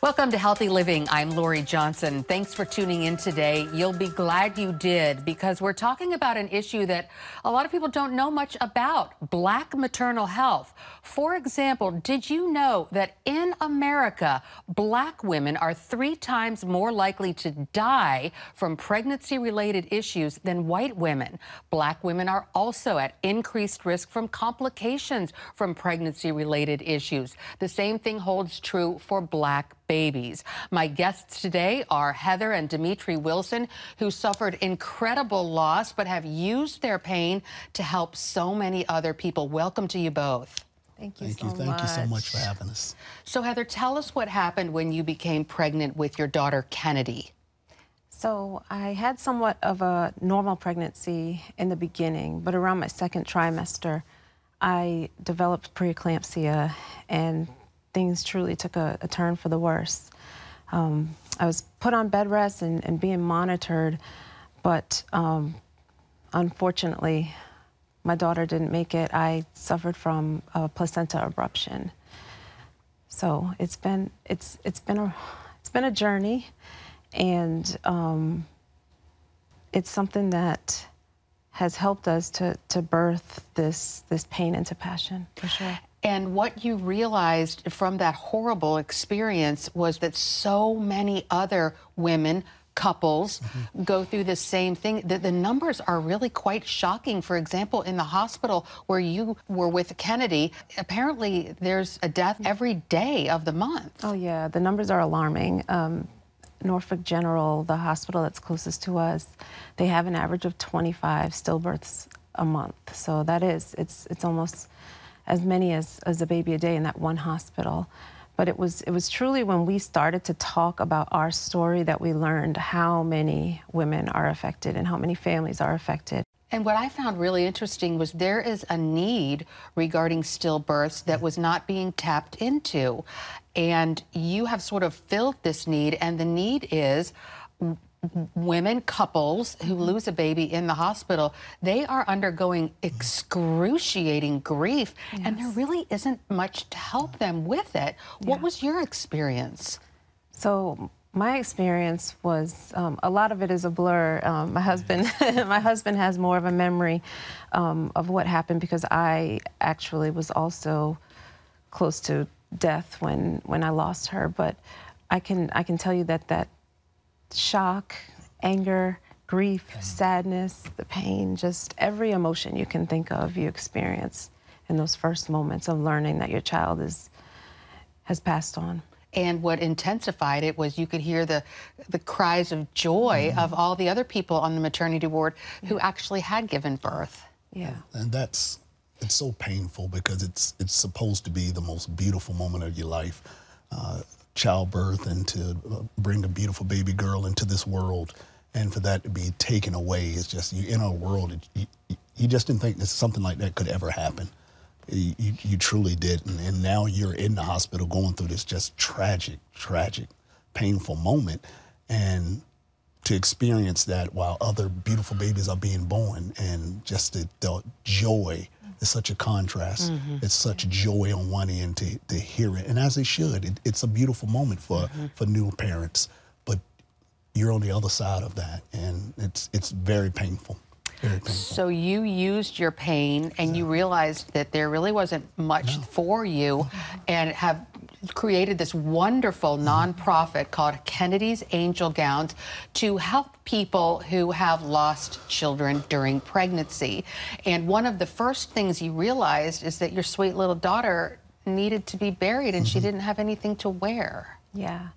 Welcome to Healthy Living. I'm Lori Johnson. Thanks for tuning in today. You'll be glad you did, because we're talking about an issue that a lot of people don't know much about: Black maternal health. For example, did you know that in America, Black women are 3 times more likely to die from pregnancy-related issues than white women? Black women are also at increased risk from complications from pregnancy-related issues. The same thing holds true for Black babies. My guests today are Heather and Demitri Wilson, who suffered incredible loss but have used their pain to help so many other people. Welcome to you both. Thank you so much for having us. So Heather, tell us what happened when you became pregnant with your daughter Kennedy. So I had somewhat of a normal pregnancy in the beginning, but around my 2nd trimester, I developed preeclampsia, and things truly took a turn for the worse. I was put on bed rest and being monitored, but unfortunately, my daughter didn't make it. I suffered from a placenta abruption. So it's been a journey, and it's something that has helped us to birth this pain into passion, for sure. And what you realized from that horrible experience was that so many other women, couples, go through the same thing. The numbers are really quite shocking. For example, in the hospital where you were with Kennedy, apparently there's a death every day of the month. Oh, yeah. The numbers are alarming. Norfolk General, the hospital that's closest to us, they have an average of 25 stillbirths a month. So that is, it's almost as many as a baby a day in that one hospital. But it was truly when we started to talk about our story that we learned how many women are affected and how many families are affected. And what I found really interesting was there is a need regarding stillbirths that was not being tapped into. And you have sort of filled this need, and the need is women, couples who lose a baby in the hospital, they are undergoing excruciating grief, and there really isn't much to help them with it. What was your experience? So my experience was, a lot of it is a blur. My husband has more of a memory of what happened, because I actually was also close to death when I lost her. But I can tell you that shock, anger, grief, sadness, the pain, just every emotion you can think of, you experience in those first moments of learning that your child has passed on. And what intensified it was you could hear the cries of joy of all the other people on the maternity ward who actually had given birth. Yeah. And it's so painful, because it's supposed to be the most beautiful moment of your life. Childbirth, and to bring a beautiful baby girl into this world, and for that to be taken away, is just, you're in a world that you just didn't think that something like that could ever happen. You truly did, and now you're in the hospital going through this just tragic, painful moment, and to experience that while other beautiful babies are being born, and just the joy. It's such a contrast. It's such joy on one end to hear it, and as it should. It's a beautiful moment for new parents, but you're on the other side of that, and it's very painful. Very painful. So you used your pain, and you realized that there really wasn't much for you, and have created this wonderful nonprofit called Kennedy's Angel Gowns to help people who have lost children during pregnancy. And one of the first things you realized is that your sweet little daughter needed to be buried, and she didn't have anything to wear. Yeah.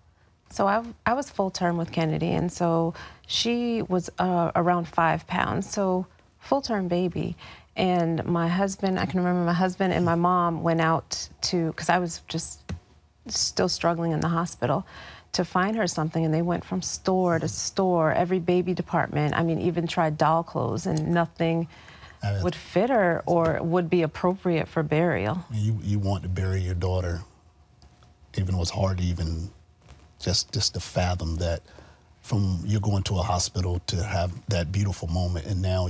So I was full term with Kennedy, and so she was around 5 pounds, so full term baby. And my husband, I can remember my husband and my mom went out to, because I was just still struggling in the hospital, to find her something, and they went from store to store, every baby department. I mean, even tried doll clothes, and nothing would fit her or would be appropriate for burial. You want to bury your daughter, even though it's hard to even just to fathom that, from you're going to a hospital to have that beautiful moment, and now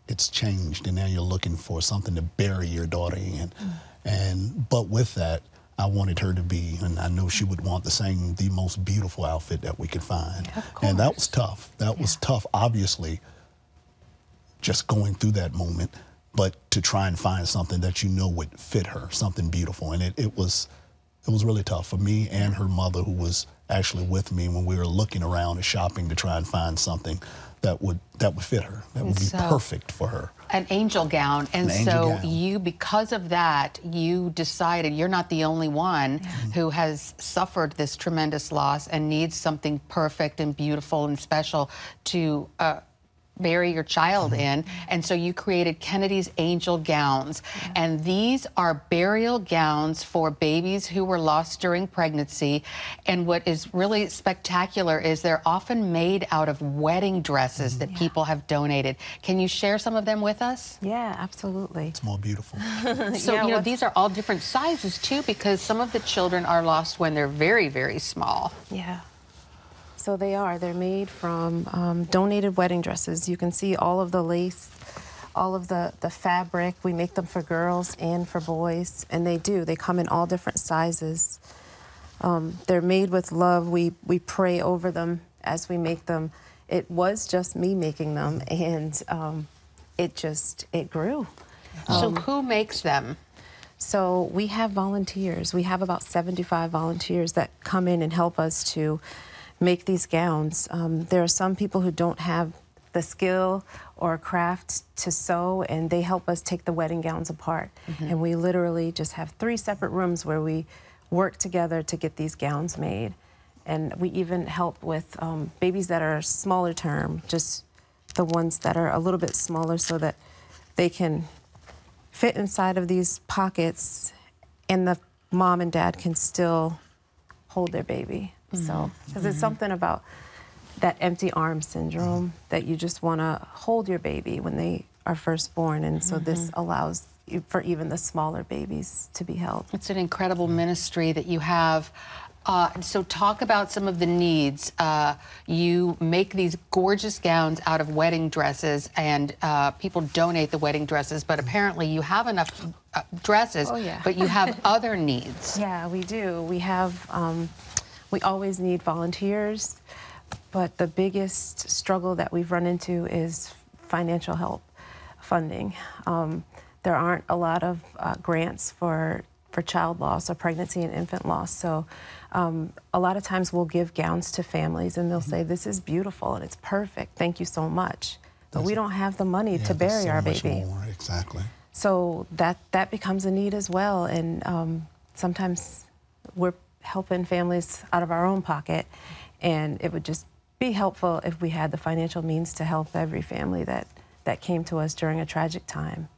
it's changed, and now you're looking for something to bury your daughter in. But with that, I wanted her to be, and I know she would want the most beautiful outfit that we could find. Yeah, of course. And that was tough. That was tough, obviously, just going through that moment, but to try and find something that you know would fit her, something beautiful. And it was really tough for me and her mother, who was actually with me when we were looking around and shopping to try and find something that would fit her, that would be perfect for her. An angel gown. And so you, because of that, you decided you're not the only one who has suffered this tremendous loss and needs something perfect and beautiful and special to bury your child in. And so you created Kennedy's Angel Gowns. And these are burial gowns for babies who were lost during pregnancy. And what is really spectacular is they're often made out of wedding dresses that people have donated. Can you share some of them with us? Yeah, absolutely. It's more beautiful. So, you know, these are all different sizes too, because some of the children are lost when they're very, very small. Yeah. So they're made from donated wedding dresses. You can see all of the lace, all of the fabric. We make them for girls and for boys, and they come in all different sizes. They're made with love. We pray over them as we make them. It was just me making them, and it grew. So who makes them? So we have volunteers. We have about 75 volunteers that come in and help us to make these gowns. There are some people who don't have the skill or craft to sew, and they help us take the wedding gowns apart. And we literally just have 3 separate rooms where we work together to get these gowns made. And we even help with babies that are smaller term, just the ones that are a little bit smaller so that they can fit inside of these pockets and the mom and dad can still hold their baby. So, because it's something about that empty arm syndrome that you just want to hold your baby when they are first born, and so this allows for even the smaller babies to be held. It's an incredible ministry that you have. So talk about some of the needs. You make these gorgeous gowns out of wedding dresses, and people donate the wedding dresses, but apparently you have enough dresses, but you have other needs. Yeah, we do. We have, we always need volunteers, but the biggest struggle that we've run into is financial help, funding. There aren't a lot of grants for child loss or pregnancy and infant loss, so a lot of times we'll give gowns to families and they'll say, this is beautiful and it's perfect, thank you so much. But we don't have the money to bury our baby. Exactly. So that becomes a need as well, and sometimes we're helping families out of our own pocket, and it would just be helpful if we had the financial means to help every family that came to us during a tragic time.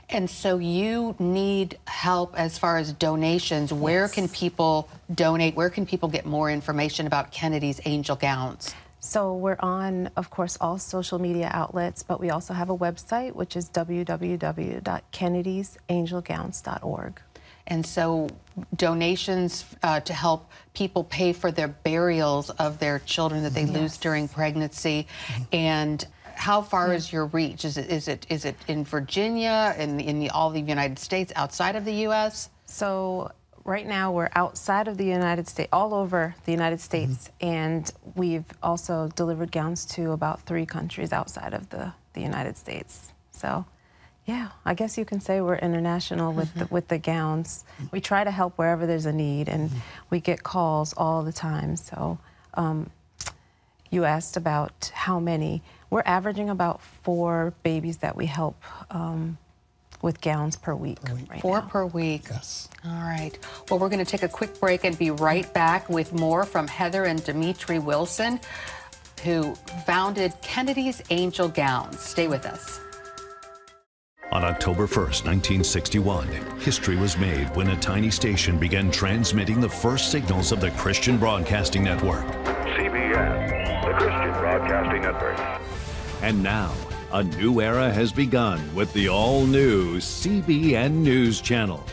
And so you need help as far as donations. Where can people donate? Where can people get more information about Kennedy's Angel Gowns? So we're on, of course, all social media outlets, but we also have a website, which is www.kennedysangelgowns.org. And so donations to help people pay for their burials of their children that they lose during pregnancy. And how far is your reach? Is it in Virginia, in all the United States, outside of the U.S.? So right now we're outside of the United States, all over the United States, and we've also delivered gowns to about 3 countries outside of the United States. So, yeah, I guess you can say we're international with the gowns. We try to help wherever there's a need, and we get calls all the time. So you asked about how many. We're averaging about 4 babies that we help with gowns per week. Right 4 now. per week. Yes. All right. Well, we're going to take a quick break and be right back with more from Heather and Demitri Wilson, who founded Kennedy's Angel Gowns. Stay with us. On October 1st, 1961, history was made when a tiny station began transmitting the first signals of the Christian Broadcasting Network. CBN, the Christian Broadcasting Network. And now, a new era has begun with the all-new CBN News Channel.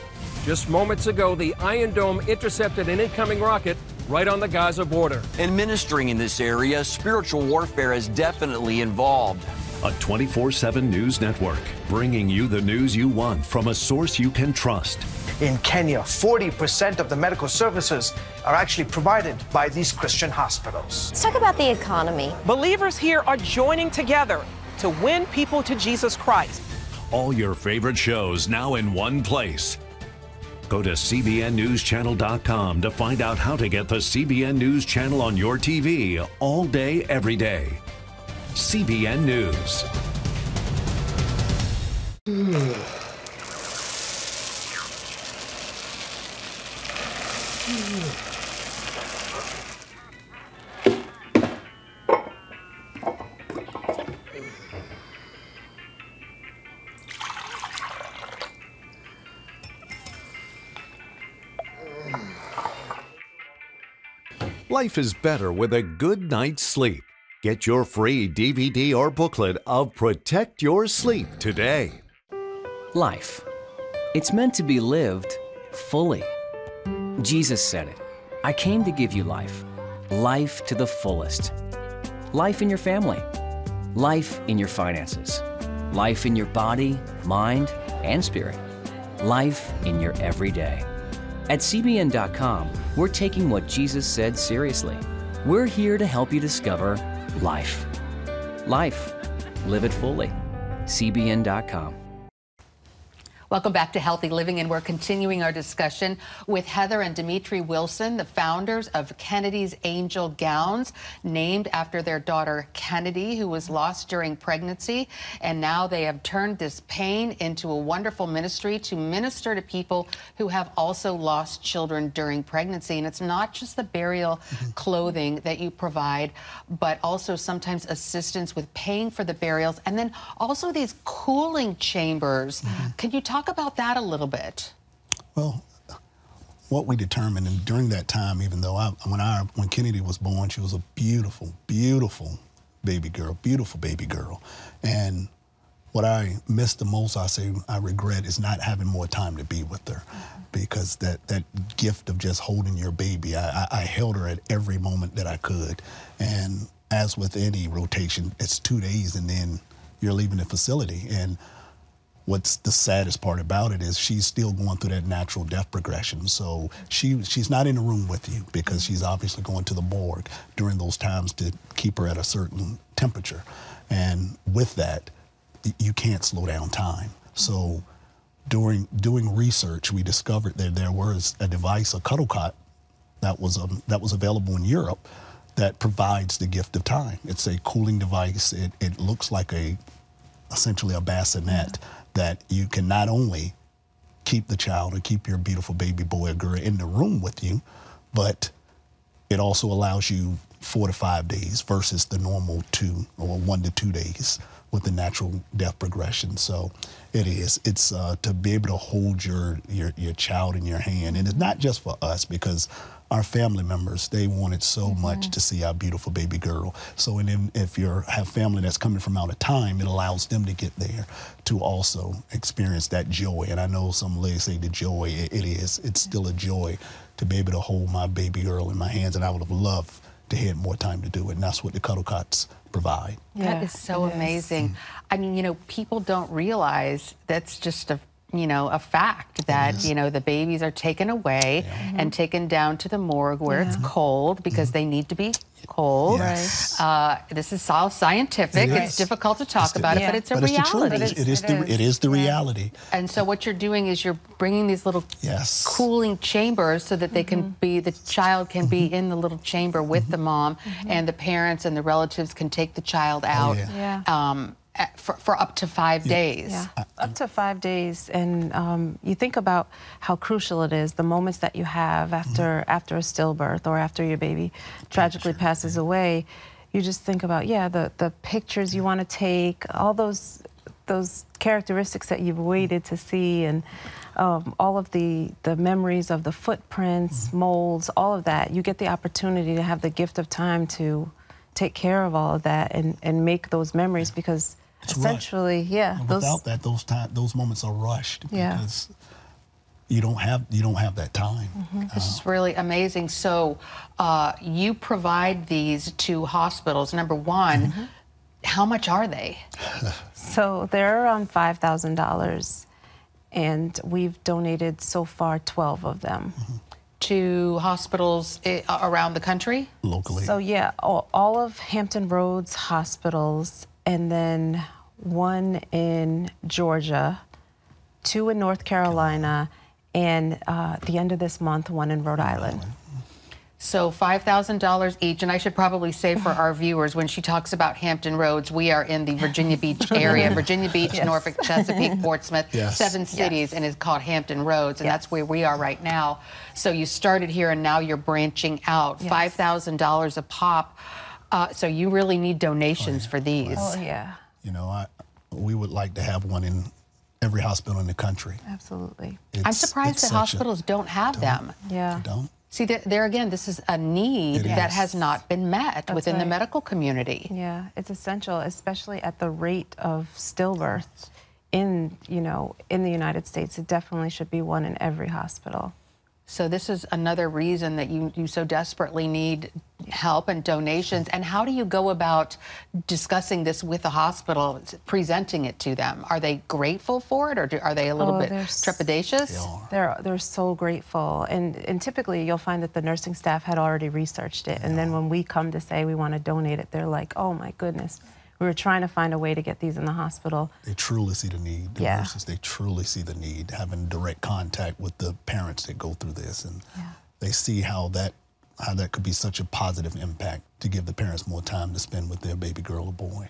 Just moments ago, the Iron Dome intercepted an incoming rocket right on the Gaza border. And ministering in this area, spiritual warfare is definitely involved. a 24/7 news network, bringing you the news you want from a source you can trust. In Kenya, 40% of the medical services are actually provided by these Christian hospitals. Let's talk about the economy. Believers here are joining together to win people to Jesus Christ. All your favorite shows now in one place. Go to cbnnewschannel.com to find out how to get the CBN News Channel on your TV all day, every day. CBN News. Life is better with a good night's sleep. Get your free DVD or booklet of Protect Your Sleep today. Life. It's meant to be lived fully. Jesus said it. I came to give you life. Life to the fullest. Life in your family. Life in your finances. Life in your body, mind, and spirit. Life in your everyday. At CBN.com, we're taking what Jesus said seriously. We're here to help you discover life. Life. Live it fully. CBN.com. Welcome back to Healthy Living, and we're continuing our discussion with Heather and Demitri Wilson, the founders of Kennedy's Angel Gowns, named after their daughter Kennedy, who was lost during pregnancy. And now they have turned this pain into a wonderful ministry to minister to people who have also lost children during pregnancy. And it's not just the burial clothing that you provide, but also sometimes assistance with paying for the burials, and then also these cooling chambers. Can you talk about that a little bit? Well, what we determined, and during that time, even though when Kennedy was born, she was a beautiful, beautiful baby girl. And what I missed the most, I regret, is not having more time to be with her, because that gift of just holding your baby, I held her at every moment that I could. And as with any rotation, it's 2 days and then you're leaving the facility. And what's the saddest part about it is she's still going through that natural death progression. So she's not in the room with you, because she's obviously going to the morgue during those times to keep her at a certain temperature. And with that, you can't slow down time. So doing research, we discovered that there was a device, a cuddle cot, that was available in Europe that provides the gift of time. It's a cooling device. It looks like essentially a bassinet that you can not only keep the child or keep your beautiful baby boy or girl in the room with you, but it also allows you 4 to 5 days versus the normal 2 or 1 to 2 days with the natural death progression. So it's to be able to hold your child in your hand. And it's not just for us, because our family members, they wanted so much to see our beautiful baby girl. So, and then if you have family that's coming from out of time, it allows them to get there to also experience that joy. And I know some ladies say the joy, it's still a joy to be able to hold my baby girl in my hands. And I would have loved to have more time to do it. And that's what the cuddle cots provide. That is so amazing. I mean, people don't realize that's just a fact that, the babies are taken away and taken down to the morgue where it's cold, because they need to be cold. Yes. This is all scientific. Yes. It's difficult to talk about it, but it's a reality. It is the reality. And so what you're doing is you're bringing these little cooling chambers so that they can be, the child can be in the little chamber with the mom, and the parents and the relatives can take the child out. For up to 5 days. Yeah, up to 5 days. And you think about how crucial it is, the moments that you have after a stillbirth or after your baby tragically passes away. You just think about, the pictures you want to take, all those characteristics that you've waited to see, and all of the memories of the footprints, molds, all of that. You get the opportunity to have the gift of time to take care of all of that and make those memories, because it's essentially, without that, those moments are rushed, because you don't have that time. This is really amazing. So you provide these to hospitals. Number one, How much are they? So they're around $5,000, and we've donated so far 12 of them. To hospitals around the country? Locally. So yeah, all of Hampton Roads hospitals, and then one in Georgia, 2 in North Carolina, and the end of this month, one in Rhode Island. So $5,000 each, and I should probably say for our viewers, when she talks about Hampton Roads, we are in the Virginia Beach area. Virginia Beach, Yes. Norfolk, Chesapeake, Portsmouth, Yes. 7 cities, and it's called Hampton Roads, and that's where we are right now. So you started here, and now you're branching out. Yes. $5,000 a pop. So you really need donations for these. Oh yeah. You know, we would like to have one in every hospital in the country. Absolutely. I'm surprised that hospitals don't have them. Yeah. They don't? See, there again, this is a need that has not been met within the medical community. Yeah, it's essential, especially at the rate of stillbirth in the United States. It definitely should be one in every hospital. So this is another reason that you so desperately need help and donations. And how do you go about discussing this with the hospital, presenting it to them? Are they grateful for it, or are they a little bit trepidatious? They're so grateful. And typically you'll find that the nursing staff had already researched it. And then when we come to say we want to donate it, they're like, oh my goodness. We were trying to find a way to get these in the hospital. They truly see the need. The nurses, they truly see the need, having direct contact with the parents that go through this. And they see how that could be such a positive impact to give the parents more time to spend with their baby girl or boy.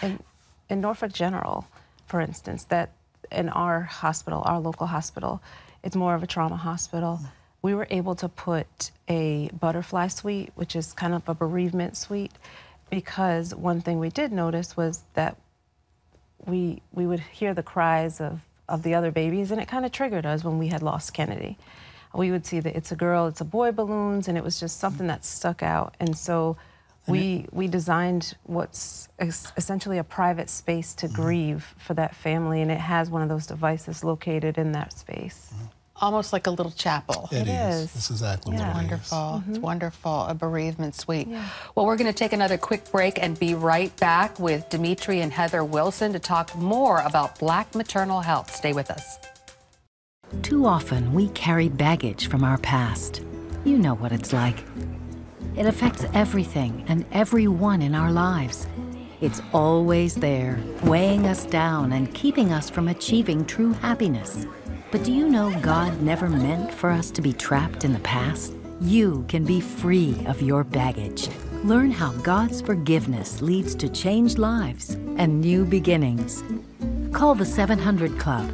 And in Norfolk General, for instance, that in our hospital, our local hospital, it's more of a trauma hospital. We were able to put a butterfly suite, which is kind of a bereavement suite, because one thing we did notice was that we would hear the cries of the other babies, and it kind of triggered us when we had lost Kennedy. We would see the It's a Girl, It's a Boy balloons, and it was just something that stuck out. And so we designed what's essentially a private space to grieve for that family, and it has one of those devices located in that space. Almost like a little chapel. It is. That's exactly what it is. Wonderful. It's wonderful. A bereavement suite. Well, we're going to take another quick break and be right back with Demitri and Heather Wilson to talk more about Black maternal health. Stay with us. Too often, we carry baggage from our past. You know what it's like. It affects everything and everyone in our lives. It's always there, weighing us down and keeping us from achieving true happiness. But do you know God never meant for us to be trapped in the past? You can be free of your baggage. Learn how God's forgiveness leads to changed lives and new beginnings. Call the 700 Club.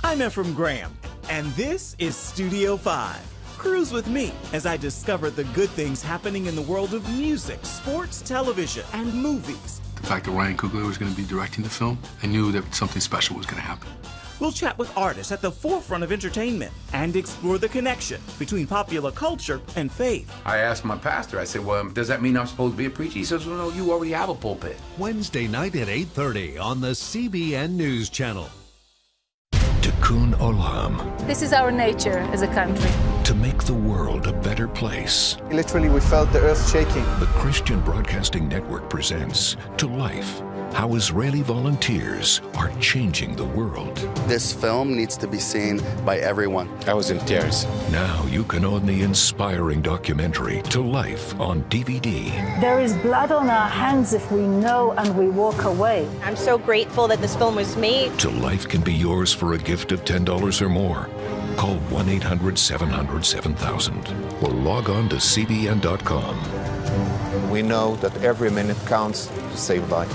I'm Ephraim Graham, and this is Studio 5. Cruise with me as I discover the good things happening in the world of music, sports, television, and movies. The fact that Ryan Coogler was going to be directing the film, I knew that something special was going to happen. We'll chat with artists at the forefront of entertainment and explore the connection between popular culture and faith. I asked my pastor, I said, well, does that mean I'm supposed to be a preacher? He says, well, no, you already have a pulpit. Wednesday night at 8:30 on the CBN News Channel. Tikkun Olam. This is our nature as a country. To make the world a better place. Literally, we felt the earth shaking. The Christian Broadcasting Network presents To Life, how Israeli volunteers are changing the world. This film needs to be seen by everyone. I was in tears. Now you can own the inspiring documentary To Life on DVD. There is blood on our hands if we know and we walk away. I'm so grateful that this film was made. To Life can be yours for a gift of $10 or more. Call 1-800-700-7000 or log on to CBN.com. We know that every minute counts to save life.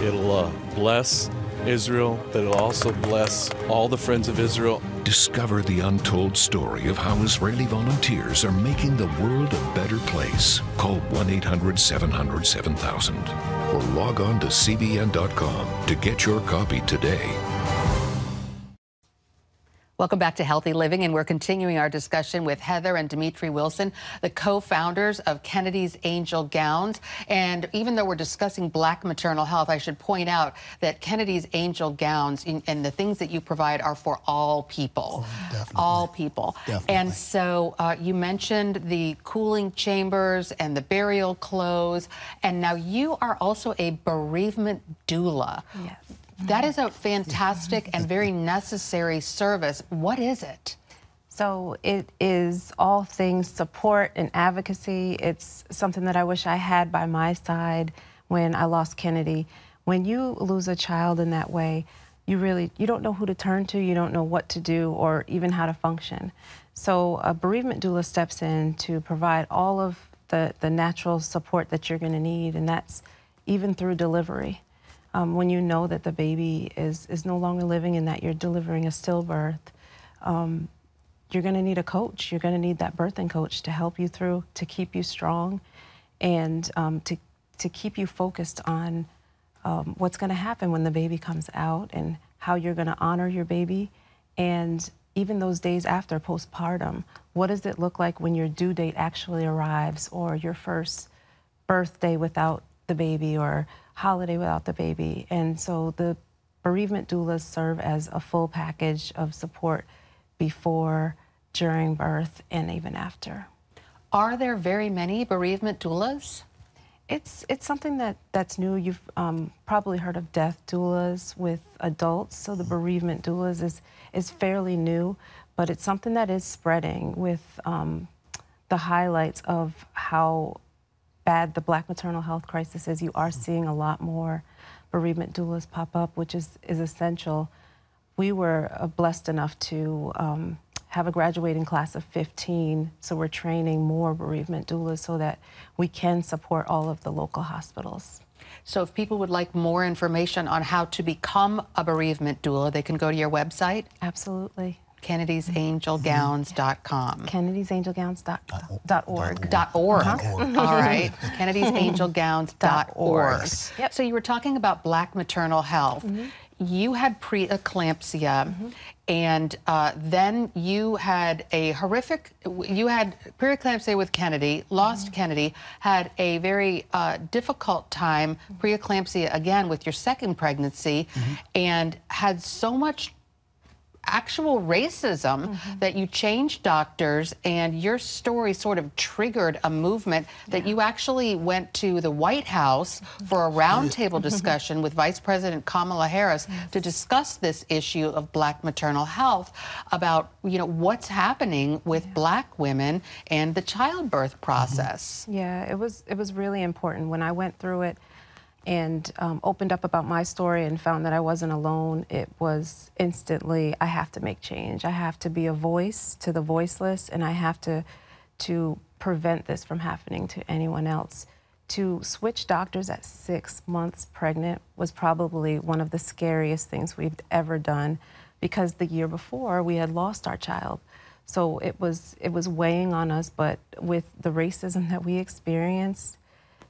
It'll bless Israel, but it'll also bless all the friends of Israel. Discover the untold story of how Israeli volunteers are making the world a better place. Call 1-800-700-7000 or log on to CBN.com to get your copy today. Welcome back to Healthy Living, and we're continuing our discussion with Heather and Demitri Wilson, the co-founders of Kennedy's Angel Gowns. And even though we're discussing Black maternal health, I should point out that Kennedy's Angel Gowns and the things that you provide are for all people. All people. Definitely. And so you mentioned the cooling chambers and the burial clothes, and now you are also a bereavement doula. Yes. That is a fantastic and very necessary service. What is it? So it is all things support and advocacy. It's something that I wish I had by my side when I lost Kennedy. When you lose a child in that way, you don't know who to turn to, you don't know what to do or even how to function. So a bereavement doula steps in to provide all of the natural support that you're going to need, and that's even through delivery. When you know that the baby is no longer living and that you're delivering a stillbirth, you're going to need a coach. You're going to need that birthing coach to help you through, to keep you strong, and to keep you focused on what's going to happen when the baby comes out and how you're going to honor your baby. And even those days after postpartum, what does it look like when your due date actually arrives, or your first birthday without the baby, or holiday without the baby? And so the bereavement doulas serve as a full package of support before, during birth, and even after. Are there very many bereavement doulas? It's something that's new. You've probably heard of death doulas with adults, so the bereavement doulas is fairly new, but it's something that is spreading with the highlights of how bad the Black maternal health crisis is. You are seeing a lot more bereavement doulas pop up, which is essential. We were blessed enough to have a graduating class of 15, so we're training more bereavement doulas so that we can support all of the local hospitals. So if people would like more information on how to become a bereavement doula, they can go to your website? Absolutely. Kennedy'sAngelGowns.com. Kennedy'sAngelGowns.org. .org. All right. Kennedy'sAngelGowns.org. Yep. So you were talking about Black maternal health. You had preeclampsia, and then you had a you had preeclampsia with Kennedy, lost Kennedy, had a very difficult time, preeclampsia again with your second pregnancy, and had so much actual racism that you changed doctors, and your story sort of triggered a movement that you actually went to the White House for a roundtable discussion with Vice President Kamala Harris to discuss this issue of Black maternal health, about what's happening with Black women and the childbirth process. Yeah, it was really important. When I went through it and opened up about my story and found that I wasn't alone, it was instantly, I have to make change. I have to be a voice to the voiceless, and I have to prevent this from happening to anyone else. To switch doctors at 6 months pregnant was probably one of the scariest things we've ever done, because the year before we had lost our child. So it was weighing on us, but with the racism that we experienced,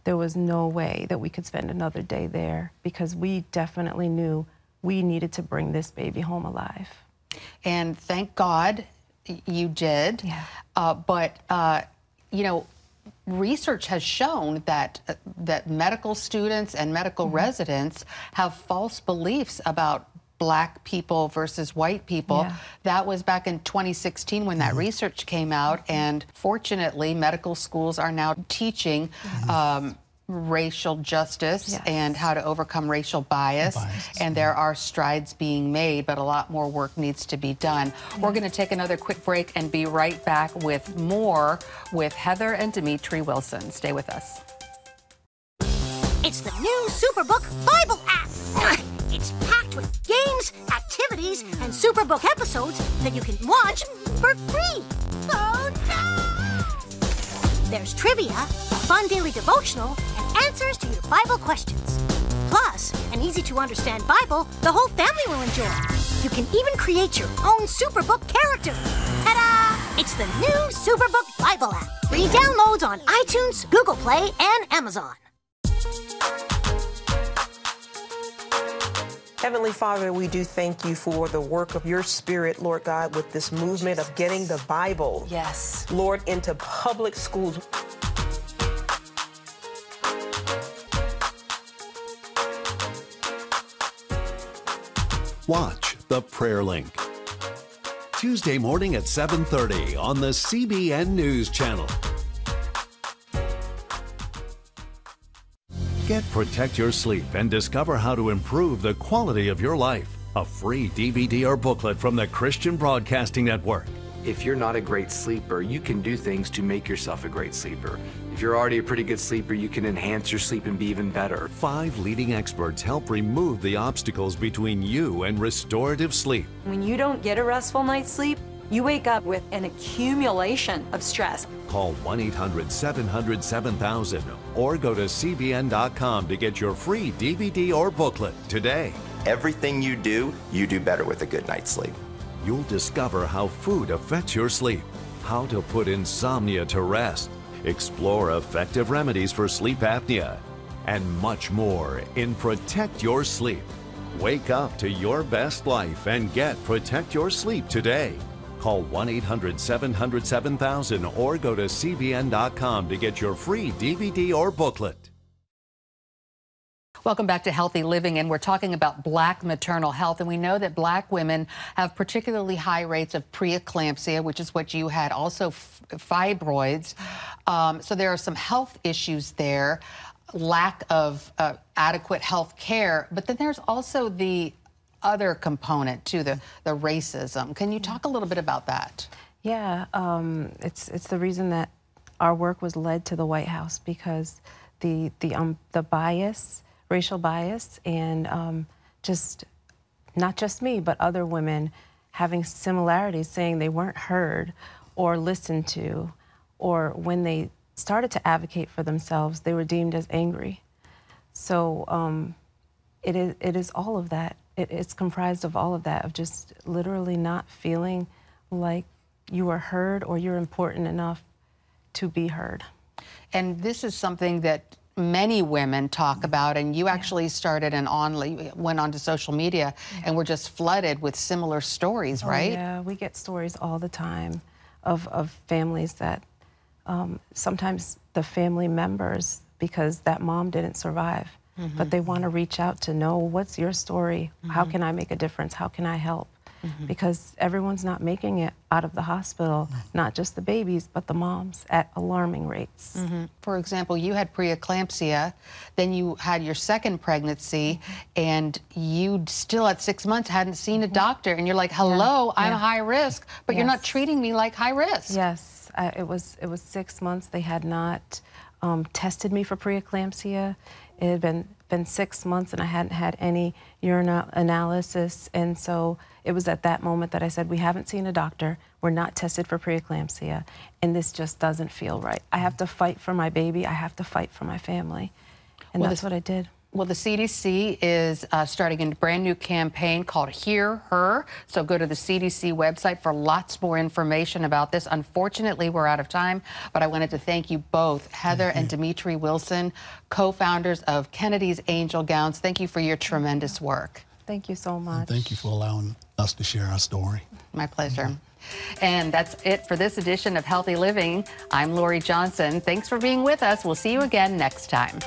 there was no way that we could spend another day there, because we definitely knew we needed to bring this baby home alive. And thank God you did. Yeah. Research has shown that medical students and medical residents have false beliefs about Black people versus white people. Yeah. That was back in 2016 when that research came out, and fortunately medical schools are now teaching racial justice and how to overcome racial bias, and there are strides being made, but a lot more work needs to be done. We're going to take another quick break and be right back with more with Heather and Demitri Wilson. Stay with us. It's the new SUPERBOOK Bible app. It's packed with games, activities, and SUPERBOOK episodes that you can watch for free. Oh, no! There's trivia, a fun daily devotional, and answers to your Bible questions. Plus, an easy-to-understand Bible the whole family will enjoy. You can even create your own SUPERBOOK character. Ta-da! It's the new SUPERBOOK Bible app. Free downloads on iTunes, Google Play, and Amazon. Heavenly Father, we do thank you for the work of your Spirit, Lord God, with this movement of getting the Bible, yes, Lord, into public schools. Watch The Prayer Link. Tuesday morning at 7:30 on the CBN News Channel. Get Protect Your Sleep and discover how to improve the quality of your life. A free DVD or booklet from the Christian Broadcasting Network. If you're not a great sleeper, you can do things to make yourself a great sleeper. If you're already a pretty good sleeper, you can enhance your sleep and be even better. 5 leading experts help remove the obstacles between you and restorative sleep. When you don't get a restful night's sleep, you wake up with an accumulation of stress. Call 1-800-700-7000 or go to cbn.com to get your free DVD or booklet today. Everything you do better with a good night's sleep. You'll discover how food affects your sleep, how to put insomnia to rest, explore effective remedies for sleep apnea, and much more in Protect Your Sleep. Wake up to your best life and get Protect Your Sleep today. Call 1-800-700-7000 or go to cbn.com to get your free DVD or booklet. Welcome back to Healthy Living, and we're talking about Black maternal health. And we know that Black women have particularly high rates of preeclampsia, which is what you had, also fibroids. So there are some health issues there, lack of adequate health care. But then there's also the other component to the racism. Can you talk a little bit about that? Yeah, it's the reason that our work was led to the White House, because the bias, racial bias, and just not just me, but other women having similarities, saying they weren't heard or listened to, or when they started to advocate for themselves, they were deemed as angry. So it is all of that. It's comprised of all of that, of just literally not feeling like you are heard or you're important enough to be heard. And this is something that many women talk about, and you actually started went onto social media and were just flooded with similar stories, right? Yeah, we get stories all the time of families that sometimes the family members, because that mom didn't survive, but they want to reach out to know, what's your story? How can I make a difference? How can I help? Because everyone's not making it out of the hospital, not just the babies, but the moms, at alarming rates. For example, you had preeclampsia, then you had your second pregnancy, and you still at 6 months hadn't seen a doctor, and you're like, hello, I'm high risk, but you're not treating me like high risk. Yes, it was 6 months. They had not tested me for preeclampsia. It had been 6 months, and I hadn't had any urine analysis, and so it was at that moment that I said, we haven't seen a doctor, we're not tested for preeclampsia, and this just doesn't feel right. I have to fight for my baby, I have to fight for my family, and that's what I did. Well, the CDC is starting a brand new campaign called Hear Her. So go to the CDC website for lots more information about this. Unfortunately, we're out of time, but I wanted to thank you both, Heather and Demitri Wilson, co-founders of Kennedy's Angel Gowns. Thank you for your tremendous work. Thank you so much. And thank you for allowing us to share our story. My pleasure. And that's it for this edition of Healthy Living. I'm Lori Johnson. Thanks for being with us. We'll see you again next time.